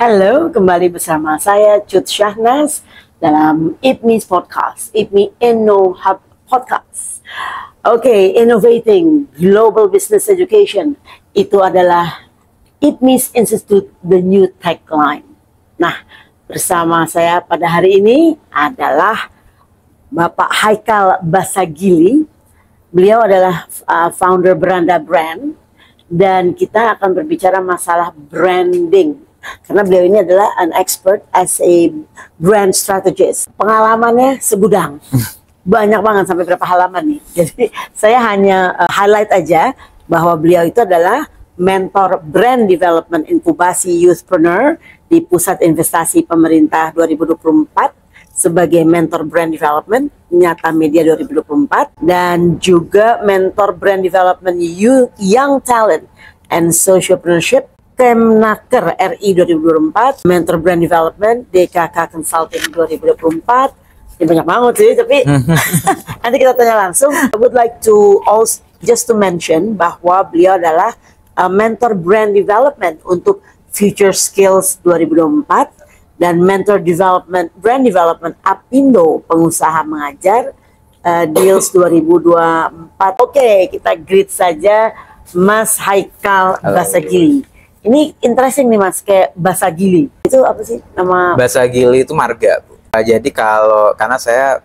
Halo, kembali bersama saya Cut Syahnas dalam IPMI's Podcast, IPMI Inno Hub Podcast. Oke, Innovating Global Business Education itu adalah IPMI's Institute, the new tagline. Nah, bersama saya pada hari ini adalah Bapak Haikal Basagili. Beliau adalah founder Beranda Brand dan kita akan berbicara masalah branding. Karena beliau ini adalah an expert as a brand strategist. Pengalamannya segudang. Banyak banget, sampai berapa halaman nih. Jadi saya hanya highlight aja bahwa beliau itu adalah mentor brand development inkubasi youthpreneur di Pusat Investasi Pemerintah 2024 sebagai mentor brand development Nyata Media 2024 dan juga mentor brand development young talent and socialpreneurship Kemnaker RI 2024, mentor brand development DKK Consulting 2024. Ini banyak banget sih, tapi nanti kita tanya langsung. I would like to also just to mention bahwa beliau adalah mentor brand development untuk Future Skills 2024 dan mentor development brand development Apindo pengusaha mengajar Deals 2024. Oke, kita greet saja Mas Haikal Basagili. Ini interesting nih Mas, kayak Basagili. Itu apa sih nama? Basagili itu marga, Bu. Jadi karena saya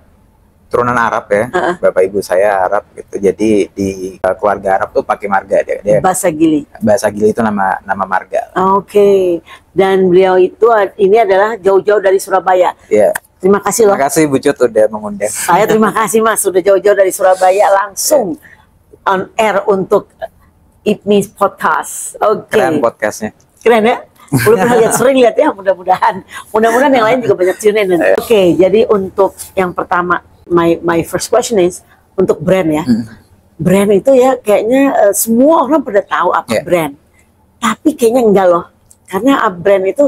turunan Arab ya, Bapak Ibu saya Arab gitu. Jadi di keluarga Arab tuh pakai marga dia. Basagili. Basagili itu nama marga. Oke. Dan beliau itu ini adalah jauh-jauh dari Surabaya. Iya. Terima kasih loh. Terima kasih Bu Cut udah mengundang. Saya terima kasih Mas, sudah jauh-jauh dari Surabaya langsung on air untuk IPMI's Podcast. Oke. Keren podcastnya. Keren ya? Belum pernah lihat, sering lihat ya, mudah-mudahan yang lain juga banyak tune in. Oke, jadi untuk yang pertama, my first question is untuk brand ya. Brand itu ya kayaknya semua orang pada tahu apa brand. Tapi kayaknya enggak loh. Karena brand itu,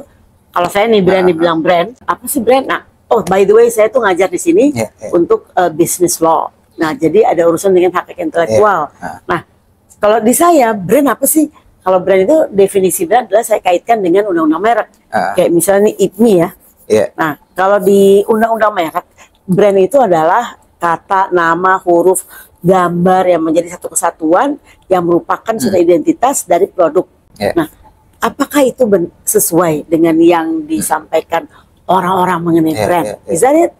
kalau saya nih berani bilang brand, apa sih brand? Nah, oh by the way saya tuh ngajar di sini untuk business law. Nah, jadi ada urusan dengan hak intelektual. Nah, kalau di saya, brand apa sih? Kalau brand itu definisi brand adalah saya kaitkan dengan undang-undang merek. Kayak misalnya IPMI ya. Nah, kalau di undang-undang merek, brand itu adalah kata, nama, huruf, gambar yang menjadi satu kesatuan yang merupakan suatu identitas dari produk. Nah, apakah itu sesuai dengan yang disampaikan orang-orang mengenai brand? Is that it?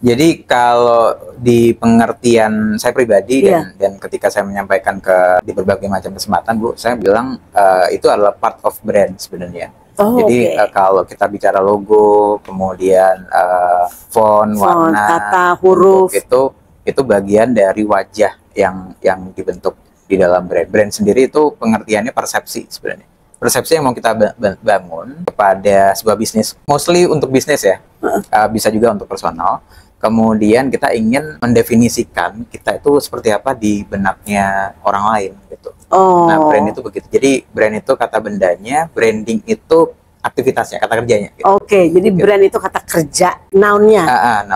Jadi kalau di pengertian saya pribadi dan ketika saya menyampaikan di berbagai macam kesempatan, Bu, saya bilang itu adalah part of brand sebenarnya. Jadi kalau kita bicara logo, kemudian font, warna, kata, huruf, itu bagian dari wajah yang dibentuk di dalam brand. Brand sendiri itu pengertiannya persepsi sebenarnya. Persepsi yang mau kita bangun kepada sebuah bisnis, mostly untuk bisnis ya, bisa juga untuk personal. Kemudian kita ingin mendefinisikan kita itu seperti apa di benaknya orang lain gitu. Nah, brand itu begitu. Jadi brand itu kata bendanya, branding itu aktivitasnya, kata kerjanya. Gitu. Jadi brand itu kata kerja, noun-nya.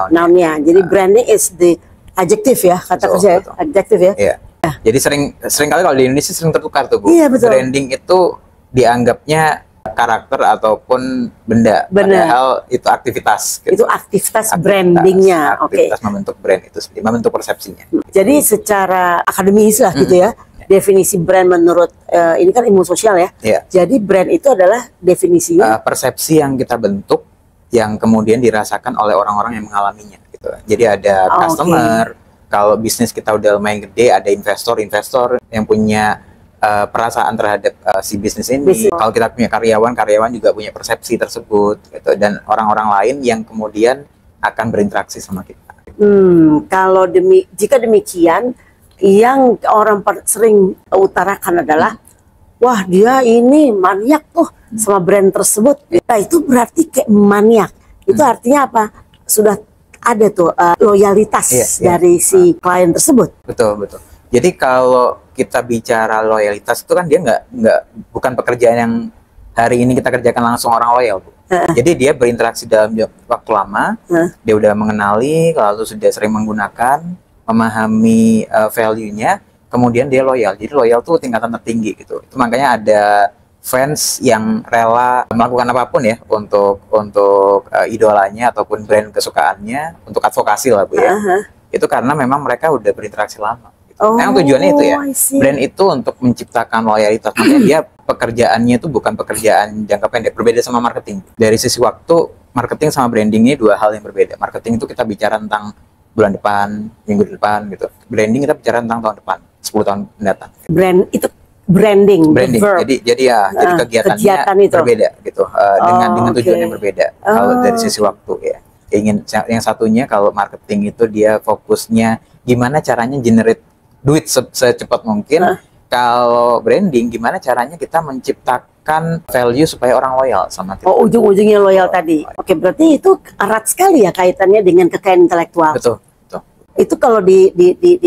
Noun-nya. Jadi branding is the adjective ya, kata kerja ya, adjective ya. Iya. Jadi sering kali kalau di Indonesia sering tertukar tuh, Bu. Iya, betul. Branding itu dianggapnya karakter ataupun benda, padahal itu aktivitas. Gitu. Itu aktivitas brandingnya, aktivitas membentuk brand itu sendiri, membentuk persepsinya. Jadi secara akademis lah gitu ya, definisi brand menurut ini kan ilmu sosial ya. Jadi brand itu adalah definisinya persepsi yang kita bentuk, yang kemudian dirasakan oleh orang-orang yang mengalaminya. Gitu. Jadi ada customer, kalau bisnis kita udah lumayan gede, ada investor yang punya perasaan terhadap si bisnis ini. Kalau kita punya karyawan juga punya persepsi tersebut gitu. Dan orang-orang lain yang kemudian akan berinteraksi sama kita. Kalau jika demikian, yang orang sering utarakan adalah wah dia ini maniak tuh sama brand tersebut. Nah itu berarti kayak maniak. Itu artinya apa? Sudah ada tuh loyalitas dari si klien tersebut. Betul. Jadi kalau kita bicara loyalitas itu kan dia bukan pekerjaan yang hari ini kita kerjakan langsung orang loyal, Bu. Jadi dia berinteraksi dalam waktu lama, dia udah mengenali, lalu sudah sering menggunakan, memahami value-nya, kemudian dia loyal. Jadi loyal tuh tingkatan tertinggi gitu. Itu makanya ada fans yang rela melakukan apapun ya untuk idolanya ataupun brand kesukaannya, untuk advokasi lah Bu ya. Itu karena memang mereka udah berinteraksi lama. Memang tujuannya itu ya. Brand itu untuk menciptakan loyalitas. Makanya dia pekerjaannya itu bukan pekerjaan jangka pendek. Berbeda sama marketing. Dari sisi waktu, marketing sama branding ini dua hal yang berbeda. Marketing itu kita bicara tentang bulan depan, minggu depan gitu. Branding kita bicara tentang tahun depan, 10 tahun mendatang. Brand itu branding. Jadi kegiatannya berbeda gitu. Dengan tujuan yang berbeda. Kalau dari sisi waktu ya. Yang satunya kalau marketing itu dia fokusnya gimana caranya generate duit secepat mungkin. Kalau branding gimana caranya kita menciptakan value supaya orang loyal sama kita. Ujung-ujungnya loyal tadi. Oke, berarti itu erat sekali ya kaitannya dengan kekayaan intelektual. Betul. Itu kalau di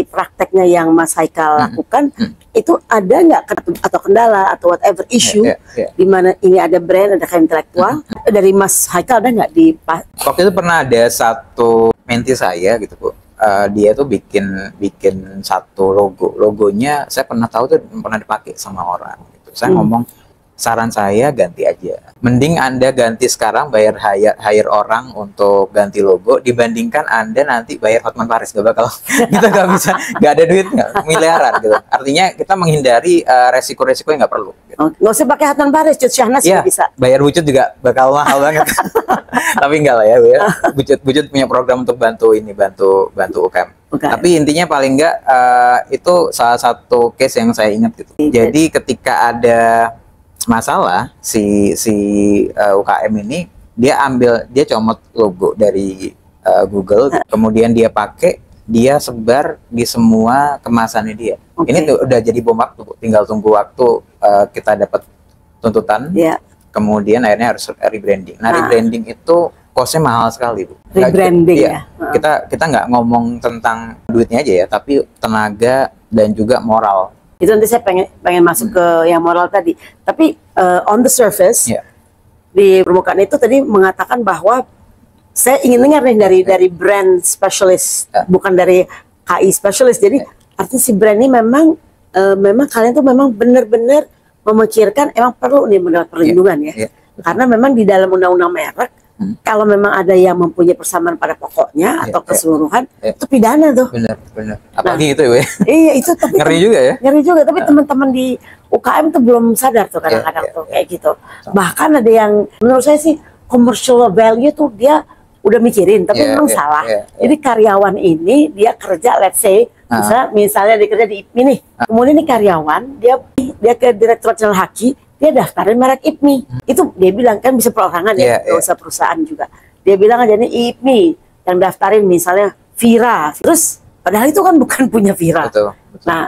prakteknya yang Mas Haikal lakukan, itu ada nggak atau kendala atau whatever issue di mana ini ada brand, ada kekayaan intelektual dari Mas Haikal, ada nggak di waktu itu pernah ada satu menti saya gitu Bu. Dia tuh bikin satu logonya saya pernah tahu tuh pernah dipakai sama orang gitu. Saya ngomong, saran saya ganti aja, mending Anda ganti sekarang bayar hire orang untuk ganti logo dibandingkan Anda nanti bayar Hotman Paris. Gak bakal kita nggak ada duit, nggak miliaran gitu. Artinya kita menghindari resiko-resiko yang nggak perlu gitu. Nggak usah pakai Hotman Paris, Cut Syahnas ya, bisa bayar Bucut juga bakal mahal banget. Tapi enggak lah ya, Bucut punya program untuk bantu UKM. Tapi intinya paling enggak itu salah satu case yang saya ingat gitu. Jadi ketika ada masalah si UKM ini, dia comot logo dari Google, kemudian dia pakai, dia sebar di semua kemasannya dia. Ini tuh udah jadi bom waktu, tinggal tunggu waktu kita dapat tuntutan. Kemudian akhirnya harus rebranding. Nah, rebranding itu costnya mahal sekali Bu. Rebranding ya. Kita nggak ngomong tentang duitnya aja ya, tapi tenaga dan juga moral. Itu nanti saya pengen masuk ke yang moral tadi. Tapi on the surface, di permukaan itu tadi mengatakan bahwa saya ingin dengar nih dari brand specialist, bukan dari KI specialist. Jadi artinya si brand ini memang kalian tuh memang benar-benar memikirkan emang perlu nih mendapat perlindungan ya. Karena memang di dalam undang-undang merek, kalau memang ada yang mempunyai persamaan pada pokoknya atau keseluruhan, itu pidana tuh. Benar. Apalagi gitu ya. Iya itu. Tapi ngeri juga ya. Ngeri juga. Tapi teman-teman di UKM tuh belum sadar tuh kadang-kadang tuh kayak gitu. Bahkan ada yang menurut saya sih commercial value tuh dia udah mikirin, tapi memang salah. Jadi karyawan ini dia kerja, let's say, misalnya dia kerja di IPMI nih. Kemudian nih karyawan dia ke Direktorat Jenderal Haki, dia daftarin merek IPMI. Itu dia bilang kan bisa perorangan ya, nggak usah perusahaan juga. Dia bilang aja nih IPMI yang daftarin misalnya Vira. Terus padahal itu kan bukan punya Vira. Betul. Nah,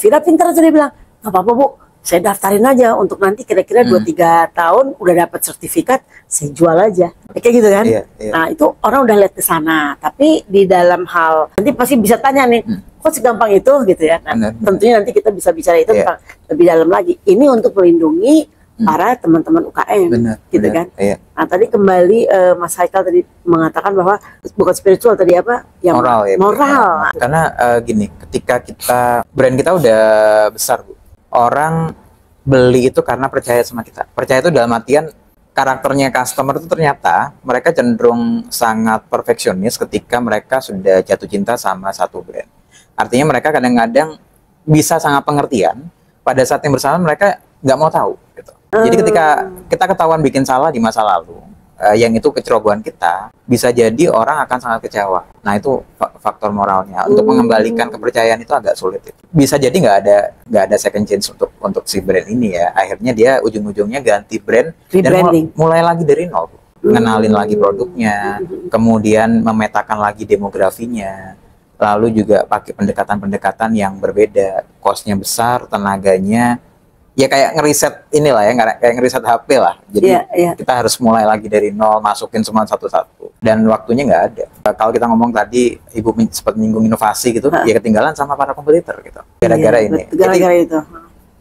Vira pintar tuh, dia bilang, nggak apa-apa Bu, saya daftarin aja untuk nanti kira-kira 2-3 tahun udah dapat sertifikat, saya jual aja. Kayak gitu kan. Nah, itu orang udah lihat ke sana. Tapi di dalam hal nanti pasti bisa tanya nih, kok segampang itu gitu ya. Nah, tentunya nanti kita bisa bicara itu lebih dalam lagi. Ini untuk melindungi para teman-teman UKM, gitu kan. Nah, tadi kembali Mas Haikal tadi mengatakan bahwa bukan spiritual tadi apa? Yang moral. Karena gini, ketika brand kita udah besar Bu, orang beli itu karena percaya sama kita. Percaya itu dalam artian karakternya customer itu ternyata mereka cenderung sangat perfeksionis ketika mereka sudah jatuh cinta sama satu brand. Artinya mereka kadang-kadang bisa sangat pengertian, pada saat yang bersamaan mereka nggak mau tahu gitu. Jadi ketika kita ketahuan bikin salah di masa lalu, yang itu kecerobohan kita, bisa jadi orang akan sangat kecewa. Nah, itu faktor moralnya. Untuk mengembalikan kepercayaan itu agak sulit. Bisa jadi nggak ada second chance untuk si brand ini ya. Akhirnya dia ujung-ujungnya ganti brand dan mulai lagi dari nol. Ngenalin lagi produknya, kemudian memetakan lagi demografinya, lalu juga pakai pendekatan-pendekatan yang berbeda, cost-nya besar, tenaganya. Ya kayak ngeriset inilah ya, kayak ngeriset HP lah. Jadi kita harus mulai lagi dari nol, masukin semua satu-satu. Dan waktunya nggak ada. Kalau kita ngomong tadi, Ibu sempat menyinggung inovasi gitu, ya ketinggalan sama para kompetitor gitu. Gara-gara ini. Gara-gara itu.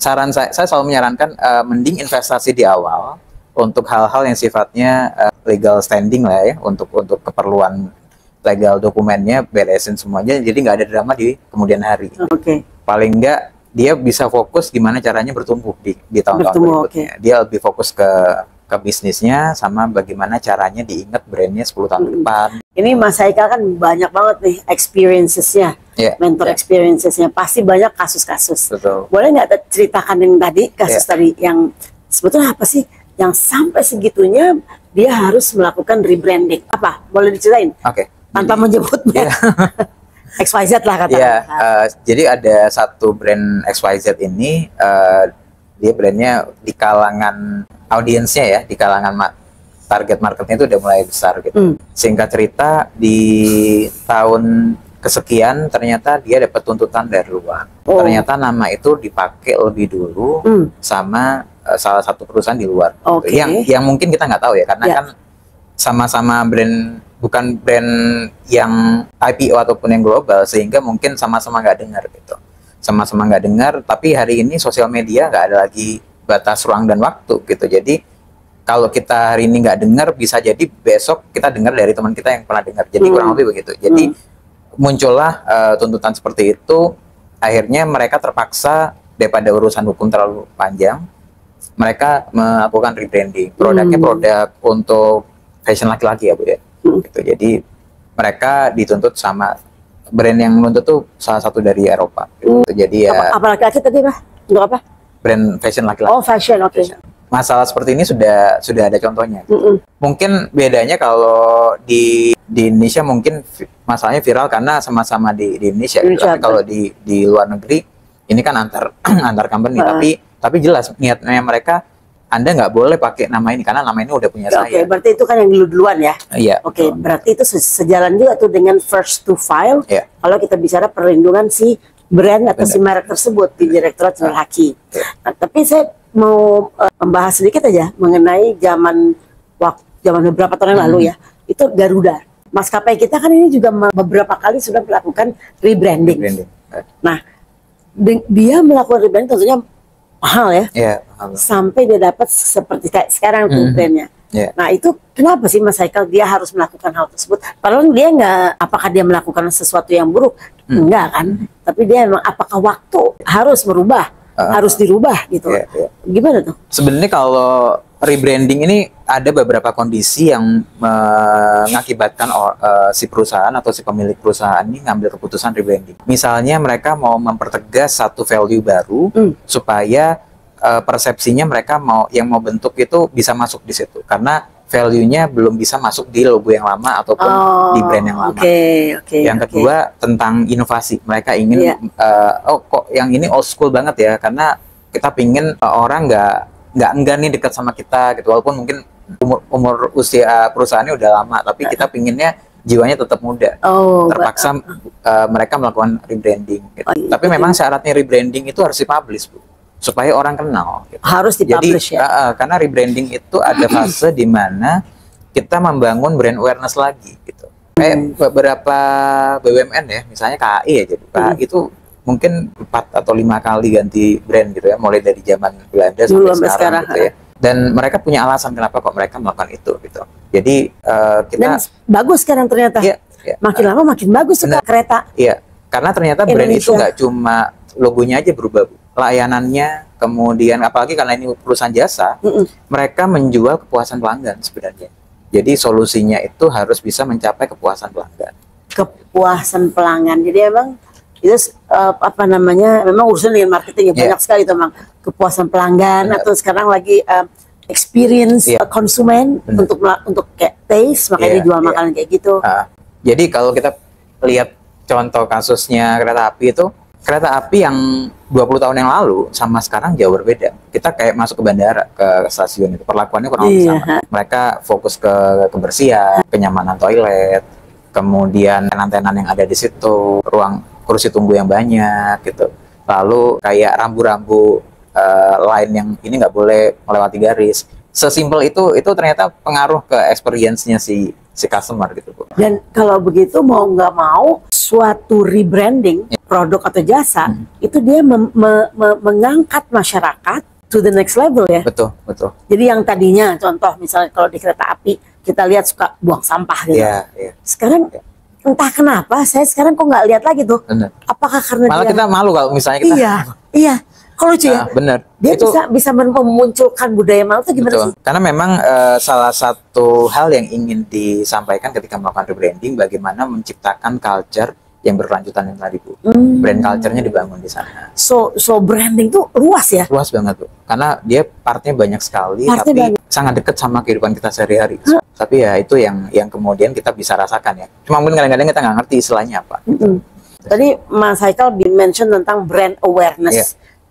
Saran saya selalu menyarankan mending investasi di awal untuk hal-hal yang sifatnya legal standing lah ya, untuk keperluan legal dokumennya beresin semuanya. Jadi nggak ada drama di kemudian hari. Paling nggak dia bisa fokus gimana caranya bertumbuh di tahun-tahun Bertumbuh, berikutnya. Dia lebih fokus ke bisnisnya sama bagaimana caranya diingat brandnya 10 tahun ke depan. Ini Mas Haikal kan banyak banget nih experiences-nya, mentor experiences-nya. Pasti banyak kasus-kasus. Betul. Boleh nggak ceritakan yang tadi, kasus tadi yang sebetulnya apa sih yang sampai segitunya dia harus melakukan rebranding? Apa? Boleh diceritain? Oke. Tanpa menyebutnya. XYZ lah kata. Jadi ada satu brand XYZ ini, dia brandnya di kalangan audiensnya ya, di kalangan target marketnya itu udah mulai besar gitu. Singkat cerita, di tahun kesekian ternyata dia dapat tuntutan dari luar. Ternyata nama itu dipakai lebih dulu sama salah satu perusahaan di luar. Yang mungkin kita nggak tahu ya, karena kan sama-sama brand, bukan brand yang IPO ataupun yang global, sehingga mungkin sama-sama nggak dengar gitu. Sama-sama nggak dengar, tapi hari ini sosial media nggak ada lagi batas ruang dan waktu gitu. Jadi kalau kita hari ini nggak dengar, bisa jadi besok kita dengar dari teman kita yang pernah dengar. Jadi kurang lebih begitu. Jadi muncullah tuntutan seperti itu. Akhirnya mereka terpaksa, daripada urusan hukum terlalu panjang, mereka melakukan rebranding. Produknya produk untuk fashion laki-laki ya Bu ya. Gitu. Jadi mereka dituntut sama brand yang menuntut tuh salah satu dari Eropa. Gitu. Jadi ya. Apa laki-laki tadi Pak? Untuk apa? Brand fashion laki-laki. Oh, fashion, oke. Masalah seperti ini sudah ada contohnya. Mungkin bedanya kalau di Indonesia mungkin masalahnya viral karena sama-sama di Indonesia. Gitu. Tapi kalau di luar negeri ini kan antar company. Tapi jelas niatnya mereka, Anda nggak boleh pakai nama ini karena nama ini udah punya saya. Oke, berarti itu kan yang duluan ya. Iya. Oke, berarti itu sejalan juga tuh dengan first to file. Kalau kita bicara perlindungan si brand atau si merek tersebut di Direktorat Jenderal Haki. Nah, tapi saya mau membahas sedikit aja mengenai zaman beberapa tahun yang lalu ya. Itu Garuda. Maskapai kita kan ini juga beberapa kali sudah melakukan rebranding. Nah, dia melakukan rebranding tentunya mahal ya. Sampai dia dapat seperti kayak sekarang tuh brandnya. Nah itu kenapa sih Mas Haikal dia harus melakukan hal tersebut? Padahal dia nggak, apakah dia melakukan sesuatu yang buruk? Enggak kan? Tapi dia memang apakah waktu harus merubah, harus dirubah gitu? Gimana tuh? Sebenarnya kalau rebranding ini ada beberapa kondisi yang mengakibatkan si perusahaan atau si pemilik perusahaan ini ngambil keputusan rebranding. Misalnya mereka mau mempertegas satu value baru supaya persepsinya mereka yang mau bentuk itu bisa masuk di situ, karena value-nya belum bisa masuk di logo yang lama ataupun di brand yang lama. Yang kedua tentang inovasi, mereka ingin kok yang ini old school banget ya, karena kita pingin orang nggak enggan nih dekat sama kita gitu, walaupun mungkin umur usia perusahaannya udah lama, tapi kita pinginnya jiwanya tetap muda. Terpaksa mereka melakukan rebranding gitu. Tapi memang syaratnya rebranding itu harus dipublish Bu, supaya orang kenal gitu. Harus dipublish. Jadi, karena rebranding itu ada fase di mana kita membangun brand awareness lagi gitu. Kayak beberapa BUMN ya, misalnya KAI aja, KAI itu mungkin 4 atau 5 kali ganti brand gitu ya, mulai dari zaman Belanda sampai sekarang gitu ya. Dan mereka punya alasan kenapa kok mereka melakukan itu gitu. Jadi kita, dan bagus sekarang ternyata. Makin lama makin bagus suka kereta. Iya, karena ternyata brand itu nggak cuma logonya aja berubah, layanannya, kemudian apalagi karena ini perusahaan jasa, mereka menjual kepuasan pelanggan sebenarnya. Jadi solusinya itu harus bisa mencapai kepuasan pelanggan. Kepuasan pelanggan. Jadi emang itu memang urusan dengan marketing banyak sekali teman, kepuasan pelanggan atau sekarang lagi experience konsumen untuk kayak taste, makanya dijual makanan kayak gitu. Jadi kalau kita lihat contoh kasusnya kereta api itu, kereta api yang 20 tahun yang lalu sama sekarang jauh berbeda. Kita kayak masuk ke bandara, ke stasiun itu perlakuannya kurang lebih sama. Mereka fokus ke kebersihan, kenyamanan toilet, kemudian tenan-tenan yang ada di situ, ruang kursi tunggu yang banyak gitu. Lalu kayak rambu-rambu line yang ini nggak boleh melewati garis. Sesimpel itu ternyata pengaruh ke experience-nya si customer gitu Bu. Dan kalau begitu mau nggak mau suatu rebranding produk atau jasa itu dia mengangkat masyarakat to the next level ya. Betul. Jadi yang tadinya contoh misalnya kalau di kereta api kita lihat suka buang sampah gitu. Sekarang entah kenapa saya sekarang kok nggak lihat lagi tuh. Apakah karena malah kita malu kalau misalnya kita Iya, kalau lucu ya. Bener. Dia Itu bisa memunculkan budaya Malang itu gimana betul. sih? Karena memang salah satu hal yang ingin disampaikan ketika melakukan rebranding, bagaimana menciptakan culture yang berkelanjutan yang tadi, Bu. Brand culture-nya dibangun di sana. So branding tuh luas ya. Luas banget, Bu. Karena dia partnya banyak sekali, Partnya tapi sangat dekat sama kehidupan kita sehari-hari. Tapi ya itu yang kemudian kita bisa rasakan ya. Cuma mungkin kadang-kadang kita nggak ngerti istilahnya apa. Tadi Mas Haikal mention tentang brand awareness. Iya.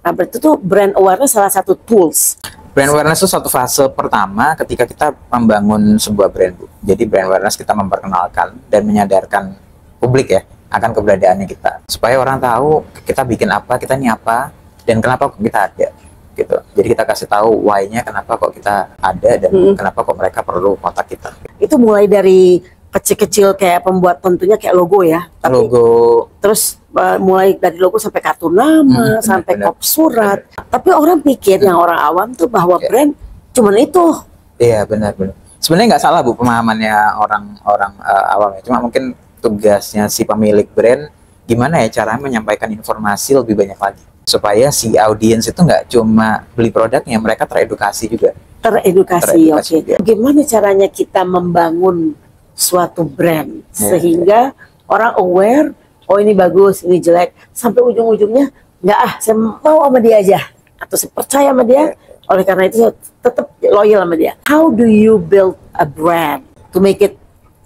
Nah, berarti tuh brand awareness salah satu tools. Brand awareness itu satu fase pertama ketika kita membangun sebuah brand, Bu. Jadi brand awareness kita memperkenalkan dan menyadarkan publik ya akan keberadaannya kita, supaya orang tahu kita bikin apa, kita ini apa, dan kenapa kok kita ada, gitu. Jadi kita kasih tahu why-nya, kenapa kok kita ada, dan kenapa kok mereka perlu kontak kita. Itu mulai dari kecil-kecil kayak pembuat tentunya kayak logo ya. Tapi Logo, terus mulai dari logo sampai kartu nama, sampai benar. kop surat. Tapi orang pikir yang orang awam tuh bahwa brand cuman itu. iya benar-benar. Sebenarnya nggak salah, Bu, pemahamannya orang-orang awam ya. Cuma mungkin tugasnya si pemilik brand gimana ya cara menyampaikan informasi lebih banyak lagi, supaya si audiens itu nggak cuma beli produknya, mereka teredukasi juga. Teredukasi, Teredukasi oke. juga. Bagaimana caranya kita membangun suatu brand sehingga orang aware, oh ini bagus, ini jelek, sampai ujung-ujungnya nggak saya mau sama dia aja, atau saya percaya sama dia, oleh karena itu saya tetap loyal sama dia. How do you build a brand to make it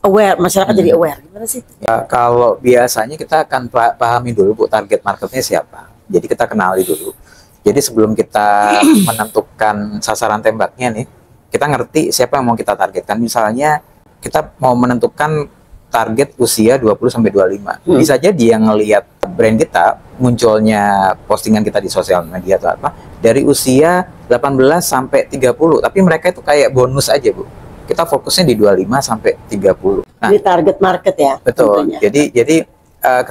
aware, masyarakat jadi aware? Gimana sih? Ya, kalau biasanya kita akan pahami dulu, Bu, target marketnya siapa. Jadi kita kenali dulu. Jadi sebelum kita menentukan sasaran tembaknya nih, kita ngerti siapa yang mau kita targetkan. Misalnya kita mau menentukan target usia 20-25. Bisa jadi yang ngelihat brand kita, munculnya postingan kita di sosial media atau apa, dari usia 18 sampai 30. Tapi mereka itu kayak bonus aja, Bu. Kita fokusnya di 25 sampai 30. Nah, Ini target market ya. betul. tentunya. Jadi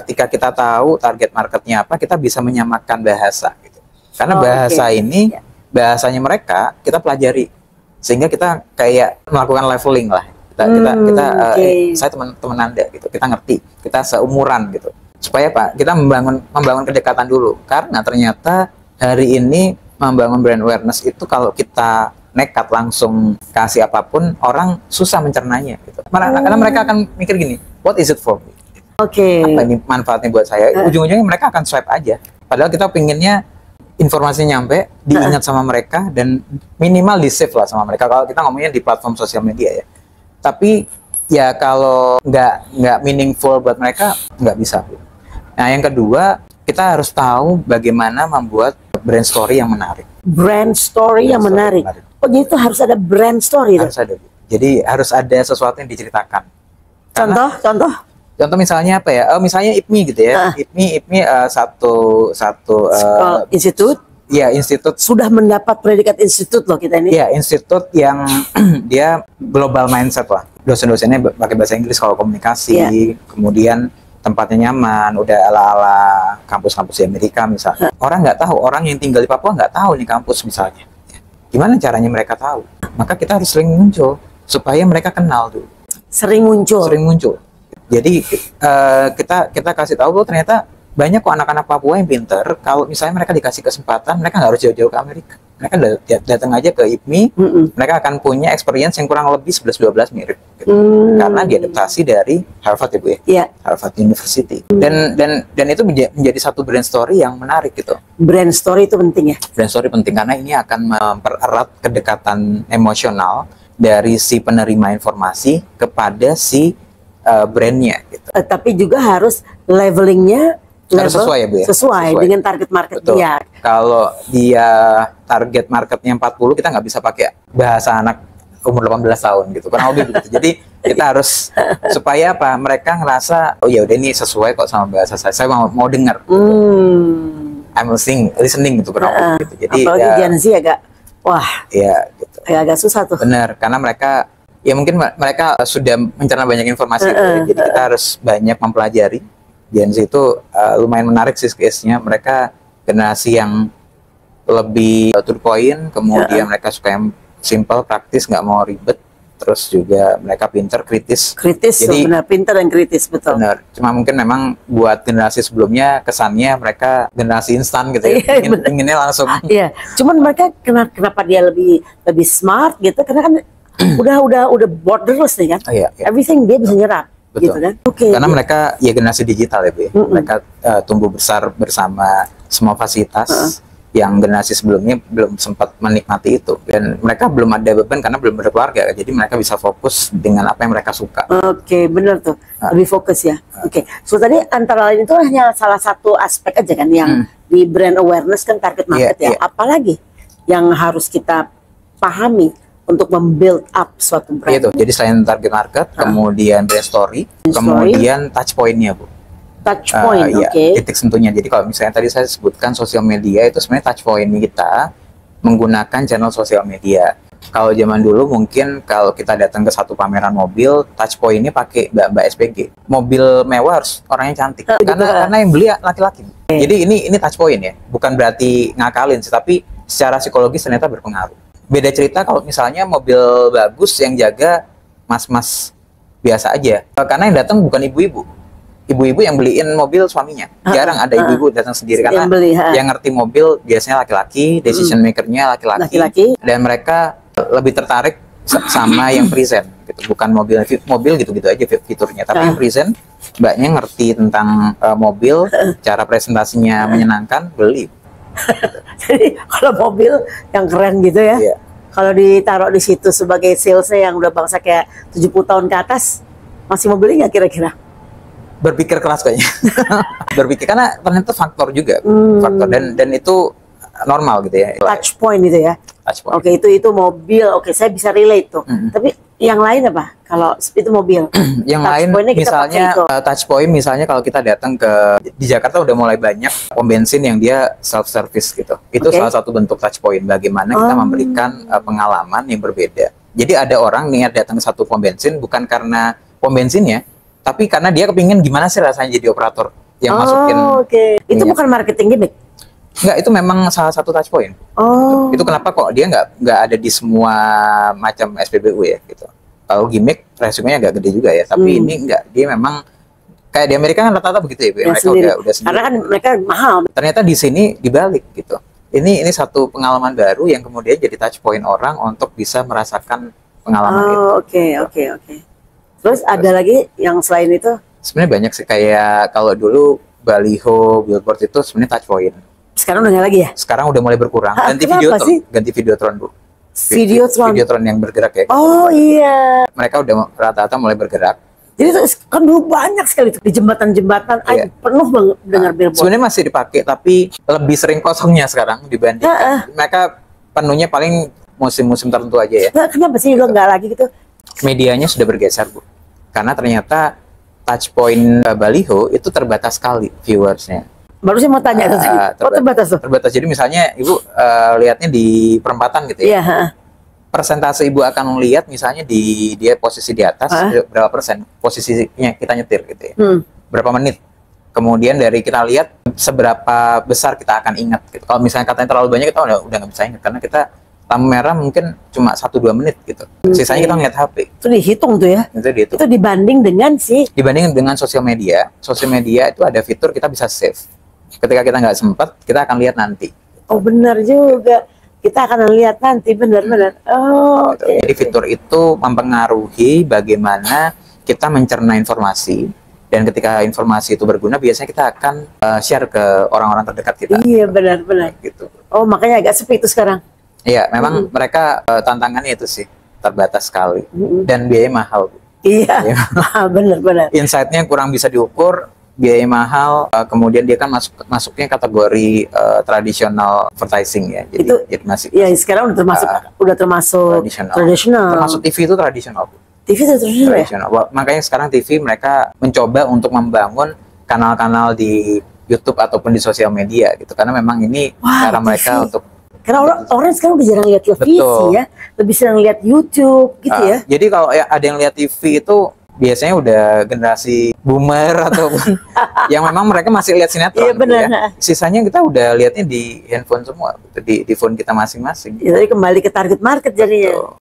ketika kita tahu target marketnya apa, kita bisa menyamakan bahasa gitu. Karena Oh, bahasa oke. ini, bahasanya mereka kita pelajari, sehingga kita kayak melakukan leveling lah. oke. Saya teman Anda gitu. Kita ngerti, kita seumuran gitu. Supaya Pak, kita membangun kedekatan dulu. Karena ternyata hari ini membangun brand awareness itu kalau kita nekat langsung kasih apapun, orang susah mencernanya gitu. Karena mereka akan mikir gini, what is it for me? Oke. Apa ini manfaatnya buat saya? Ujung-ujungnya mereka akan swipe aja. Padahal kita pinginnya informasinya nyampe, diingat sama mereka, dan minimal di save lah sama mereka. Kalau kita ngomongnya di platform sosial media ya. Tapi ya kalau nggak meaningful buat mereka, nggak bisa. Nah, yang kedua, kita harus tahu bagaimana membuat brand story yang menarik. Brand story yang Brand story menarik. Oh, jadi itu harus ada brand story. Harus ada. Jadi harus ada sesuatu yang diceritakan. Contoh. Misalnya apa ya? Misalnya IPMI gitu ya. IPMI satu Institut ya institut. sudah mendapat predikat institut loh kita ini. Ya, institut yang dia global mindset lah. Dosen-dosennya pakai bahasa Inggris kalau komunikasi, kemudian tempatnya nyaman, udah ala-ala kampus-kampus di Amerika misalnya. Orang nggak tahu, orang yang tinggal di Papua nggak tahu nih kampus misalnya. Gimana caranya mereka tahu? Maka kita harus sering muncul supaya mereka kenal dulu. Sering muncul. Jadi kita kasih tahu bahwa ternyata banyak kok anak-anak Papua yang pinter. Kalau misalnya mereka dikasih kesempatan, mereka nggak harus jauh-jauh ke Amerika. Mereka datang aja ke IPMI, mereka akan punya experience yang kurang lebih 11-12 mirip. Gitu. Karena diadaptasi dari Harvard ya, Bu ya. Iya. Harvard University. Dan itu menjadi satu brand story yang menarik gitu. Brand story itu penting ya. Brand story penting karena ini akan mempererat kedekatan emosional dari si penerima informasi kepada si brandnya gitu. Tapi juga harus levelingnya Harus sesuai ya, Bu ya? Sesuai dengan target market Betul. dia. Kalau dia target marketnya 40, kita nggak bisa pakai bahasa anak umur 18 tahun gitu. Kurang lebih begitu. Jadi kita harus supaya apa? Mereka ngerasa oh ya udah ini sesuai kok sama bahasa saya. Saya mau dengar. I'm listening gitu kurang lebih gitu. Jadi Apalagi ya, Gen Z agak ya gitu. agak susah tuh. Benar, karena mereka ya mungkin mereka sudah mencerna banyak informasi gitu ya. Jadi kita harus banyak mempelajari. Gen Z itu lumayan menarik sih case-nya. Mereka generasi yang lebih to the point, kemudian mereka suka yang simple, praktis, nggak mau ribet. terus juga mereka pinter, kritis. Kritis, Jadi benar, pintar dan kritis, betul. benar. Cuma mungkin memang buat generasi sebelumnya kesannya mereka generasi instan gitu ya. Iya, benar. Inginnya langsung. Iya, cuman mereka kenapa dia lebih smart gitu? Karena kan udah borderless nih kan. Oh, iya, iya. Everything dia bisa nyerap. Betul. Gitu kan? Oke. Karena mereka ya generasi digital ya, Bu. Mereka tumbuh besar bersama semua fasilitas yang generasi sebelumnya belum sempat menikmati itu, dan mereka belum ada beban karena belum berkeluarga, jadi mereka bisa fokus dengan apa yang mereka suka. Oke, benar tuh, lebih fokus ya. Oke, so tadi antara lain itu hanya salah satu aspek aja kan yang di brand awareness kan target market ya. Apalagi yang harus kita pahami untuk membuild up suatu brand? Itu, jadi selain target market, kemudian brand story, kemudian touch point-nya, Bu. Touch point, ya, oke. titik sentuhnya. Jadi kalau misalnya tadi saya sebutkan sosial media, itu sebenarnya touch point kita menggunakan channel sosial media. Kalau zaman dulu mungkin kalau kita datang ke satu pameran mobil, touch point-nya pakai mbak SPG. Mobil mewah harus orangnya cantik. Karena yang beli laki-laki. Jadi ini touch point ya. Bukan berarti ngakalin sih, tapi secara psikologis ternyata berpengaruh. Beda cerita kalau misalnya mobil bagus yang jaga mas-mas biasa aja. Karena yang datang bukan ibu-ibu. Ibu-ibu yang beliin mobil suaminya. Jarang ada ibu-ibu datang sendiri karena yang ngerti mobil biasanya laki-laki, decision maker-nya laki-laki, dan mereka lebih tertarik sama yang present gitu. Bukan mobil gitu-gitu aja fiturnya, tapi yang present mbaknya ngerti tentang mobil, cara presentasinya menyenangkan, beli. Jadi kalau mobil yang keren gitu ya, kalau ditaruh di situ sebagai salesnya yang udah bangsa kayak 70 tahun ke atas, masih mau beli nggak kira-kira? Berpikir keras kayaknya. Berpikir, karena ternyata faktor juga, faktor, dan itu normal gitu ya. Touch point itu ya. Touch point. Oke, itu mobil. Oke, saya bisa relate tuh. Tapi yang lain apa? Kalau itu mobil. Yang lain misalnya touch point, misalnya kalau kita datang ke di Jakarta udah mulai banyak pom bensin yang dia self service gitu. Itu salah satu bentuk touch point bagaimana kita memberikan pengalaman yang berbeda. Jadi ada orang niat datang ke satu pom bensin bukan karena pom bensinnya, tapi karena dia kepingin gimana sih rasanya jadi operator yang masukin. Itu bukan marketing gimmick. Enggak, itu memang salah satu touch point. Itu kenapa kok dia nggak ada di semua macam SPBU ya gitu. Kalau gimmick resikonya agak gede juga ya, tapi ini enggak, dia memang kayak di Amerika kan rata-rata begitu ya, mereka udah sendiri. Karena kan mereka mahal. Ternyata di sini dibalik gitu. Ini satu pengalaman baru yang kemudian jadi touch point orang untuk bisa merasakan pengalaman itu. Oke. Terus ada lagi yang selain itu? Sebenarnya banyak sih, kayak kalau dulu baliho, billboard itu sebenarnya touch point. Sekarang udah nggak lagi ya? Sekarang udah mulai berkurang. Ganti Videotron, Bu. Videotron yang bergerak ya. Oh iya. Mereka udah rata-rata mulai bergerak. Jadi kan dulu banyak sekali tuh di jembatan-jembatan, penuh banget dengar billboard. Sebenarnya masih dipakai, tapi lebih sering kosongnya sekarang dibandingkan. Mereka penuhnya paling musim-musim tertentu aja ya. Kenapa sih udah nggak lagi gitu? Medianya sudah bergeser, Bu. Karena ternyata touch point baliho itu terbatas sekali viewersnya. Baru saya mau tanya terbatas tuh. Terbatas. Jadi misalnya Ibu lihatnya di perempatan gitu ya. Iya. Persentase Ibu akan lihat misalnya dia posisi di atas berapa persen posisinya kita nyetir gitu ya. Berapa menit. Kemudian dari kita lihat seberapa besar kita akan ingat gitu. Kalau misalnya katanya terlalu banyak, kita udah nggak bisa ingat karena kita lampu merah mungkin cuma 1-2 menit gitu. Sisanya kita ngeliat HP. Itu dihitung tuh ya. Itu dibanding dengan sosial media. Sosial media itu ada fitur kita bisa save. Ketika kita nggak sempat, kita akan lihat nanti. Oh benar juga. Kita akan lihat nanti, benar-benar. Jadi fitur itu mempengaruhi bagaimana kita mencerna informasi. Dan ketika informasi itu berguna, biasanya kita akan share ke orang-orang terdekat kita. Iya, benar-benar. Gitu. Oh, makanya agak sepi itu sekarang. Iya, memang mereka tantangannya itu sih terbatas sekali dan biaya mahal. Iya, benar-benar. Insight-nya kurang bisa diukur, biaya mahal, kemudian dia kan masuknya kategori tradisional advertising ya. Jadi masih. Iya, sekarang udah termasuk tradisional. Termasuk TV itu tradisional. TV itu tradisional. Ya? Makanya sekarang TV mereka mencoba untuk membangun kanal-kanal di YouTube ataupun di sosial media gitu, karena memang ini cara mereka untuk. Karena orang sekarang udah jarang lihat televisi ya, lebih sering lihat YouTube gitu ya. Jadi kalau ada yang lihat TV itu biasanya udah generasi boomer ataupun yang memang mereka masih lihat sinetron. Iya benar. Ya. Sisanya kita udah lihatnya di handphone semua, di phone kita masing-masing. Jadi kembali ke target market jadinya.